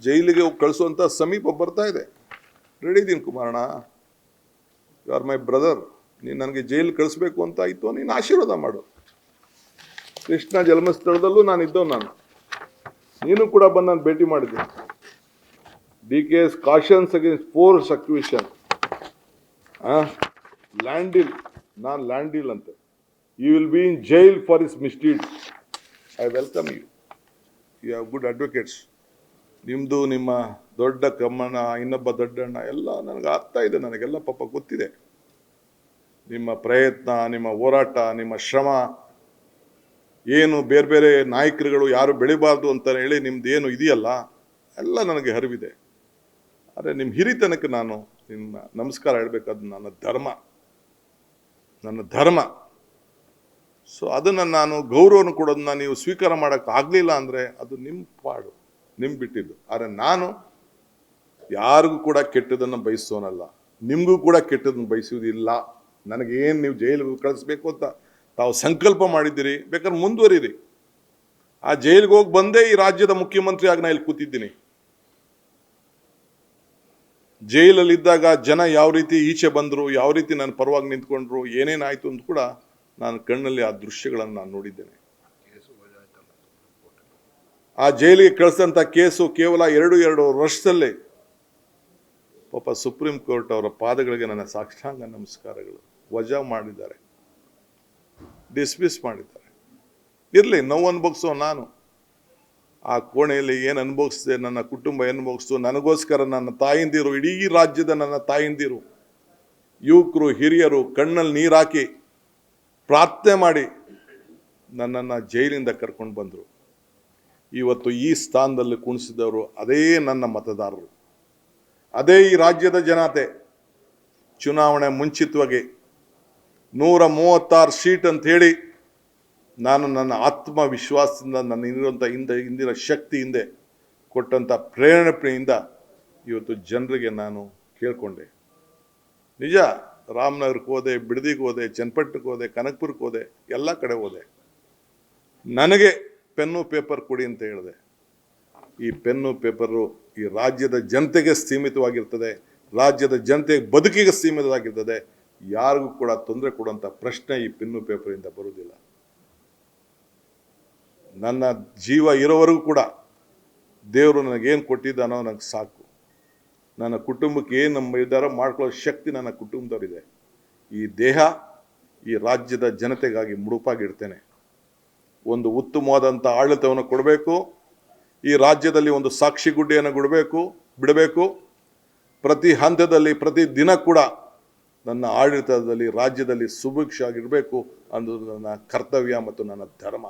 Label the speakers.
Speaker 1: ಜೈಲಿಗೆ ಕಳಿಸುವಂತ ಸಮೀಪ ಬರ್ತಾ ಇದೆ. ರೆಡಿ ಇದೀನಿ ಕುಮಾರಣ್ಣ, ಯು ಆರ್ ಮೈ ಬ್ರದರ್. ನೀನು ನನಗೆ ಜೈಲು ಕಳಿಸ್ಬೇಕು ಅಂತ ಆಯ್ತು, ನೀನು ಆಶೀರ್ವಾದ ಮಾಡು. ಕೃಷ್ಣ ಜನ್ಮಸ್ಥಳದಲ್ಲೂ ನಾನು ಇದ್ದವ್, ನೀನು ಕೂಡ ಬಂದು ನಾನು ಭೇಟಿ ಮಾಡಿದ್ದೀನಿ. DK's cautions against force acquisition, land deal, ನಾನು ಲ್ಯಾಂಡ್ ಡೀಲ್ ಅಂತ. You will be in jail for his misdeeds. I welcome you. You have good advocates. ನಿಮ್ಮದು ನಿಮ್ಮ ದೊಡ್ಡ ಕಮ್ಮನ, ಇನ್ನೊಬ್ಬ ದೊಡ್ಡಣ್ಣ ಎಲ್ಲ ನನಗೆ ಆಗ್ತಾ ಇದೆ, ನನಗೆಲ್ಲ ಪಾಪ ಗೊತ್ತಿದೆ. ನಿಮ್ಮ ಪ್ರಯತ್ನ, ನಿಮ್ಮ ಹೋರಾಟ, ನಿಮ್ಮ ಶ್ರಮ ಏನು, ಬೇರೆ ಬೇರೆ ನಾಯಕರುಗಳು ಯಾರು ಬೆಳಿಬಾರ್ದು ಅಂತ ಹೇಳಿ ನಿಮ್ದು ಏನು ಇದೆಯಲ್ಲ ಎಲ್ಲ ನನಗೆ ಅರಿವಿದೆ. ಆದರೆ ನಿಮ್ಮ ಹಿರಿತನಕ್ಕೆ ನಾನು ನಿಮ್ಮ ನಮಸ್ಕಾರ ಹೇಳಬೇಕಾದ್ದು ನನ್ನ ಧರ್ಮ. ಸೊ ಅದನ್ನು ನಾನು ಗೌರವವನ್ನು ಕೊಡೋದನ್ನ ನೀವು ಸ್ವೀಕಾರ ಮಾಡೋಕ್ಕೆ ಆಗಲಿಲ್ಲ ಅಂದರೆ ಅದು ನಿಮ್ಮ ಪಾಡು, ನಿಮ್ಗೆ ಬಿಟ್ಟಿದ್ದು. ಆದರೆ ನಾನು ಯಾರಿಗೂ ಕೂಡ ಕೆಟ್ಟದನ್ನು ಬಯಸೋನಲ್ಲ, ನಿಮಗೂ ಕೂಡ ಕೆಟ್ಟದನ್ನು ಬಯಸುವುದಿಲ್ಲ. ನನಗೇನು ನೀವು ಜೈಲಿಗೆ ಕಳಿಸ್ಬೇಕು ಅಂತ ತಾವು ಸಂಕಲ್ಪ ಮಾಡಿದ್ದೀರಿ, ಬೇಕಾದ್ರೆ ಮುಂದುವರಿರಿ. ಆ ಜೈಲಿಗೆ ಹೋಗಿ ಬಂದೇ ಈ ರಾಜ್ಯದ ಮುಖ್ಯಮಂತ್ರಿ ಆಗಿ ನಾನು ಇಲ್ಲಿ ಕೂತಿದ್ದೀನಿ. ಜೈಲಲ್ಲಿದ್ದಾಗ ಜನ ಯಾವ ರೀತಿ ಈಚೆ ಬಂದರು, ಯಾವ ರೀತಿ ನನ್ನ ಪರವಾಗಿ ನಿಂತ್ಕೊಂಡ್ರು, ಏನೇನಾಯಿತು ಅಂತ ಕೂಡ ನಾನು ಕಣ್ಣಲ್ಲಿ ಆ ದೃಶ್ಯಗಳನ್ನು ನಾನು ನೋಡಿದ್ದೇನೆ. ಆ ಜೈಲಿಗೆ ಕಳಿಸಿದಂಥ ಕೇಸು ಕೇವಲ ಎರಡು ವರ್ಷದಲ್ಲೇ ಪಾಪ ಸುಪ್ರೀಂ ಕೋರ್ಟ್ ಅವರ ಪಾದಗಳಿಗೆ ನನ್ನ ಸಾಷ್ಟಾಂಗ ನಮಸ್ಕಾರಗಳು. ವಜಾ ಮಾಡಿದ್ದಾರೆ, ಡಿಸ್ಮಿಸ್ ಮಾಡಿದ್ದಾರೆ. ಇರಲಿ, ನೋವು ಅನುಭವಿಸೋ ನಾನು ಆ ಕೋಣೆಯಲ್ಲಿ ಏನು ಅನುಭವಿಸಿದೆ, ನನ್ನ ಕುಟುಂಬ ಅನುಭವಿಸ್ತು. ನನಗೋಸ್ಕರ ನನ್ನ ತಾಯಿಂದಿರು, ಇಡೀ ರಾಜ್ಯದ ನನ್ನ ತಾಯಿಂದಿರು, ಯುವಕರು, ಹಿರಿಯರು ಕಣ್ಣಲ್ಲಿ ನೀರು ಹಾಕಿ ಪ್ರಾರ್ಥನೆ ಮಾಡಿ ನನ್ನನ್ನು ಜೈಲಿಂದ ಕರ್ಕೊಂಡು ಬಂದರು. ಇವತ್ತು ಈ ಸ್ಥಾನದಲ್ಲಿ ಕುಣಿಸಿದವರು ಅದೇ ನನ್ನ ಮತದಾರರು, ಅದೇ ಈ ರಾಜ್ಯದ ಜನತೆ. ಚುನಾವಣೆ ಮುಂಚಿತವಾಗಿ 136 ಸೀಟ್ ಅಂತ ಹೇಳಿ ನಾನು ನನ್ನ ಆತ್ಮವಿಶ್ವಾಸದಿಂದ, ನನ್ನ ಇಂದಿನ ಶಕ್ತಿ ಹಿಂದೆ ಕೊಟ್ಟಂಥ ಪ್ರೇರಣೆಯಿಂದ ಇವತ್ತು ಜನರಿಗೆ ನಾನು ಕೇಳ್ಕೊಂಡೆ. ನಿಜ, ರಾಮನಗರಕ್ಕೆ ಹೋದೆ, ಬಿಡದಿಗೆ ಹೋದೆ, ಚನ್ನಪಟ್ಟಣಕ್ಕೆ ಹೋದೆ, ಕನಕಪುರಕ್ಕೆ ಹೋದೆ, ಎಲ್ಲ ಕಡೆ ಹೋದೆ. ನನಗೆ ಪೆನ್ನು ಪೇಪರ್ ಕೊಡಿ ಅಂತ ಹೇಳಿದೆ. ಈ ಪೆನ್ನು ಪೇಪರು ಈ ರಾಜ್ಯದ ಜನತೆಗೆ ಸೀಮಿತವಾಗಿರ್ತದೆ, ರಾಜ್ಯದ ಜನತೆಗೆ ಬದುಕಿಗೆ ಸೀಮಿತವಾಗಿರ್ತದೆ. ಯಾರಿಗೂ ಕೂಡ ತೊಂದರೆ ಕೊಡುವಂಥ ಪ್ರಶ್ನೆ ಈ ಪೆನ್ನು ಪೇಪರಿಂದ ಬರುವುದಿಲ್ಲ. ನನ್ನ ಜೀವ ಇರೋವರೆಗೂ ಕೂಡ ದೇವರು ನನಗೇನು ಕೊಟ್ಟಿದ್ದಾನೋ ನನಗೆ ಸಾಕು. ನನ್ನ ಕುಟುಂಬಕ್ಕೆ ಏನು ನಮ್ಮ ಇದ್ದಾರೋ ಮಾಡ್ಕೊಳ್ಳೋ ಶಕ್ತಿ ನನ್ನ ಕುಟುಂಬದವರಿದೆ. ಈ ದೇಹ ಈ ರಾಜ್ಯದ ಜನತೆಗಾಗಿ ಮುಡುಪಾಗಿಡ್ತೇನೆ. ಒಂದು ಉತ್ತಮವಾದಂಥ ಆಡಳಿತವನ್ನು ಕೊಡಬೇಕು. ಈ ರಾಜ್ಯದಲ್ಲಿ ಒಂದು ಸಾಕ್ಷಿ ಗುಡ್ಡೆಯನ್ನು ಬಿಡಬೇಕು. ಪ್ರತಿ ಹಂತದಲ್ಲಿ, ಪ್ರತಿ ದಿನ ಕೂಡ ನನ್ನ ಆಡಳಿತದಲ್ಲಿ ರಾಜ್ಯದಲ್ಲಿ ಸುಭಿಕ್ಷ ಆಗಿರಬೇಕು ಅನ್ನೋದು ನನ್ನ ಕರ್ತವ್ಯ ಮತ್ತು ನನ್ನ ಧರ್ಮ.